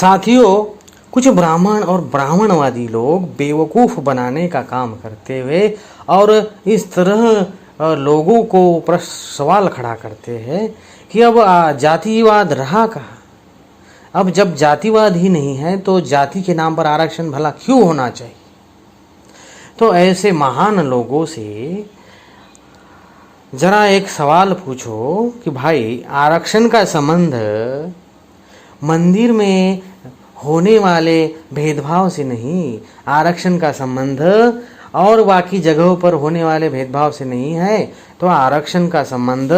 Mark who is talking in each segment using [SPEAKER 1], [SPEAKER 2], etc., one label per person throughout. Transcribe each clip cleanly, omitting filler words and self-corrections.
[SPEAKER 1] साथियों, कुछ ब्राह्मण और ब्राह्मणवादी लोग बेवकूफ़ बनाने का काम करते हुए और इस तरह लोगों को सवाल खड़ा करते हैं कि अब जातिवाद रहा कहाँ। अब जब जातिवाद ही नहीं है तो जाति के नाम पर आरक्षण भला क्यों होना चाहिए। तो ऐसे महान लोगों से जरा एक सवाल पूछो कि भाई, आरक्षण का संबंध मंदिर में होने वाले भेदभाव से नहीं, आरक्षण का संबंध और बाकी जगहों पर होने वाले भेदभाव से नहीं है, तो आरक्षण का संबंध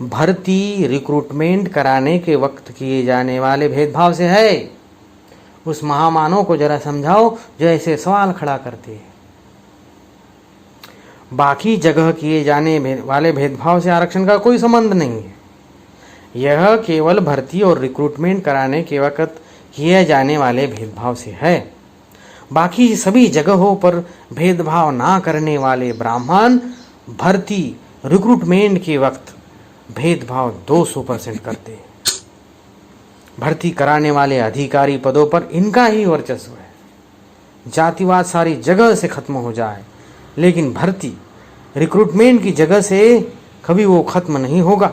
[SPEAKER 1] भर्ती रिक्रूटमेंट कराने के वक्त किए जाने वाले भेदभाव से है। उस महामानव को जरा समझाओ जो ऐसे सवाल खड़ा करते हैं। बाकी जगह किए जाने वाले भेदभाव से आरक्षण का कोई संबंध नहीं है। यह केवल भर्ती और रिक्रूटमेंट कराने के वक्त किए जाने वाले भेदभाव से है। बाकी सभी जगहों पर भेदभाव ना करने वाले ब्राह्मण भर्ती रिक्रूटमेंट के वक्त भेदभाव 200% करते हैं। भर्ती कराने वाले अधिकारी पदों पर इनका ही वर्चस्व है। जातिवाद सारी जगह से खत्म हो जाए, लेकिन भर्ती रिक्रूटमेंट की जगह से कभी वो खत्म नहीं होगा।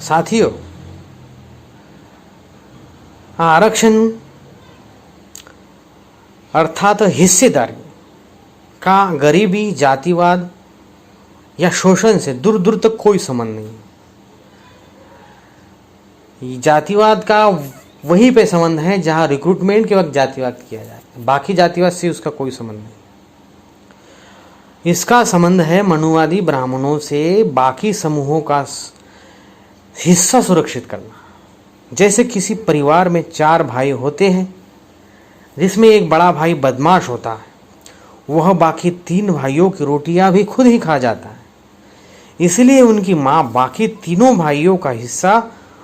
[SPEAKER 1] साथियों, आरक्षण अर्थात हिस्सेदारी का गरीबी, जातिवाद या शोषण से दूर दूर तक कोई संबंध नहीं। जातिवाद का वहीं पे संबंध है जहां रिक्रूटमेंट के वक्त जातिवाद किया जाए, बाकी जातिवाद से उसका कोई संबंध नहीं। इसका संबंध है मनुवादी ब्राह्मणों से बाकी समूहों का हिस्सा सुरक्षित करना। जैसे किसी परिवार में 4 भाई होते हैं, जिसमें एक बड़ा भाई बदमाश होता है, वह बाकी 3 भाइयों की रोटियां भी खुद ही खा जाता है। इसलिए उनकी माँ बाकी तीनों भाइयों का हिस्सा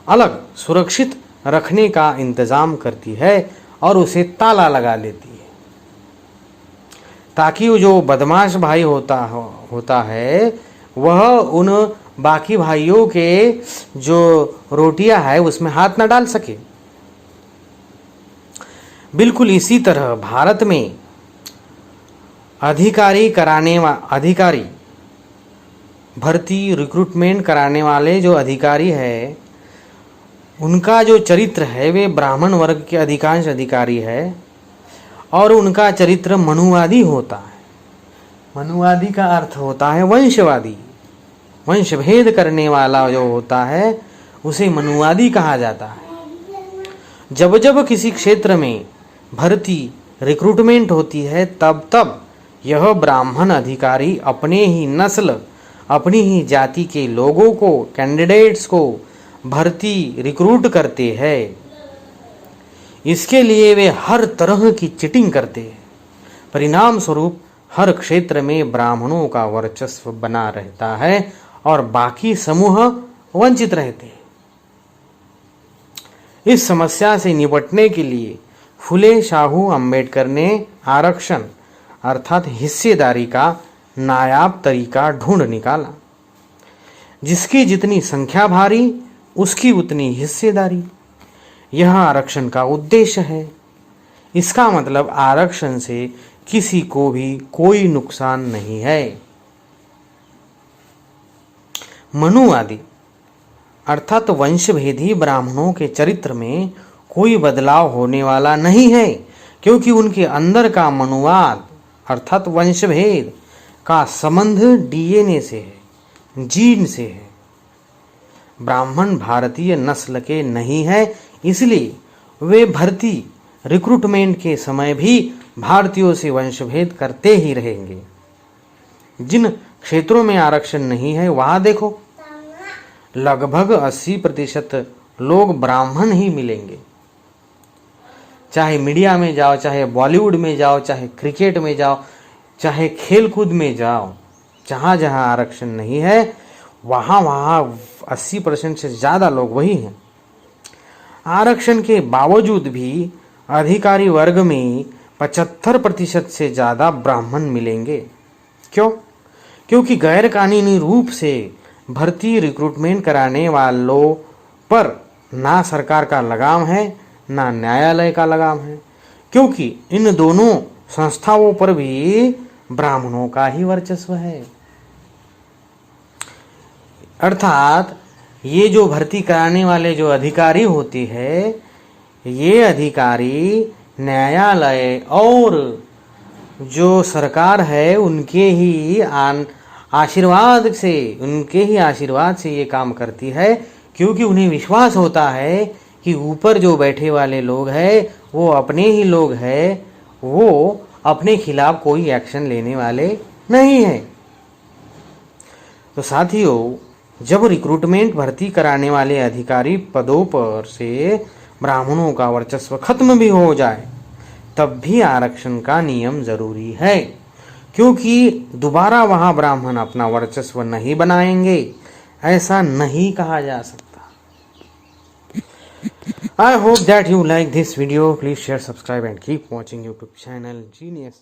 [SPEAKER 1] अलग सुरक्षित रखने का इंतजाम करती है और उसे ताला लगा लेती है, ताकि वो जो बदमाश भाई होता है वह उन बाकी भाइयों के जो रोटियां है उसमें हाथ न डाल सके। बिल्कुल इसी तरह भारत में अधिकारी भर्ती रिक्रूटमेंट कराने वाले जो अधिकारी है, उनका जो चरित्र है वे ब्राह्मण वर्ग के अधिकांश अधिकारी है और उनका चरित्र मनुवादी होता है। मनुवादी का अर्थ होता है वंशवादी। वंश भेद करने वाला जो होता है उसे मनुवादी कहा जाता है। जब जब किसी क्षेत्र में भर्ती रिक्रूटमेंट होती है, तब तब यह ब्राह्मण अधिकारी अपने ही नस्ल, अपनी ही जाति के लोगों को, कैंडिडेट्स को भर्ती रिक्रूट करते हैं। इसके लिए वे हर तरह की चिटिंग करते हैं। परिणाम स्वरूप हर क्षेत्र में ब्राह्मणों का वर्चस्व बना रहता है और बाकी समूह वंचित रहते हैं। इस समस्या से निपटने के लिए फुले शाहू अम्बेडकर ने आरक्षण अर्थात हिस्सेदारी का नायाब तरीका ढूंढ निकाला। जिसकी जितनी संख्या भारी, उसकी उतनी हिस्सेदारी, यह आरक्षण का उद्देश्य है। इसका मतलब आरक्षण से किसी को भी कोई नुकसान नहीं है। मनुवादी अर्थात वंशभेदी ब्राह्मणों के चरित्र में कोई बदलाव होने वाला नहीं है, क्योंकि उनके अंदर का मनुवाद अर्थात वंशभेद का संबंध डीएनए से है, जीन से है। ब्राह्मण भारतीय नस्ल के नहीं है, इसलिए वे भर्ती रिक्रूटमेंट के समय भी भारतीयों से वंशभेद करते ही रहेंगे। जिन क्षेत्रों में आरक्षण नहीं है वहां देखो लगभग 80% लोग ब्राह्मण ही मिलेंगे। चाहे मीडिया में जाओ, चाहे बॉलीवुड में जाओ, चाहे क्रिकेट में जाओ, चाहे खेलकूद में जाओ, जहाँ जहाँ आरक्षण नहीं है वहाँ 80% से ज़्यादा लोग वही हैं। आरक्षण के बावजूद भी अधिकारी वर्ग में 75% से ज़्यादा ब्राह्मण मिलेंगे। क्यों? क्योंकि गैर कानूनी रूप से भर्ती रिक्रूटमेंट कराने वालों पर ना सरकार का लगाम है ना न्यायालय का लगाम है, क्योंकि इन दोनों संस्थाओं पर भी ब्राह्मणों का ही वर्चस्व है। अर्थात ये जो भर्ती कराने वाले जो अधिकारी होते हैं, ये अधिकारी न्यायालय और जो सरकार है उनके ही आशीर्वाद से, उनके ही आशीर्वाद से ये काम करती है, क्योंकि उन्हें विश्वास होता है कि ऊपर जो बैठे वाले लोग हैं वो अपने ही लोग हैं, वो अपने खिलाफ कोई एक्शन लेने वाले नहीं हैं। तो साथियों, जब रिक्रूटमेंट भर्ती कराने वाले अधिकारी पदों पर से ब्राह्मणों का वर्चस्व खत्म भी हो जाए तब भी आरक्षण का नियम जरूरी है, क्योंकि दोबारा वहां ब्राह्मण अपना वर्चस्व नहीं बनाएंगे, ऐसा नहीं कहा जा सकता। I hope that you like this video. Please share, subscribe and keep watching YouTube channel Genius.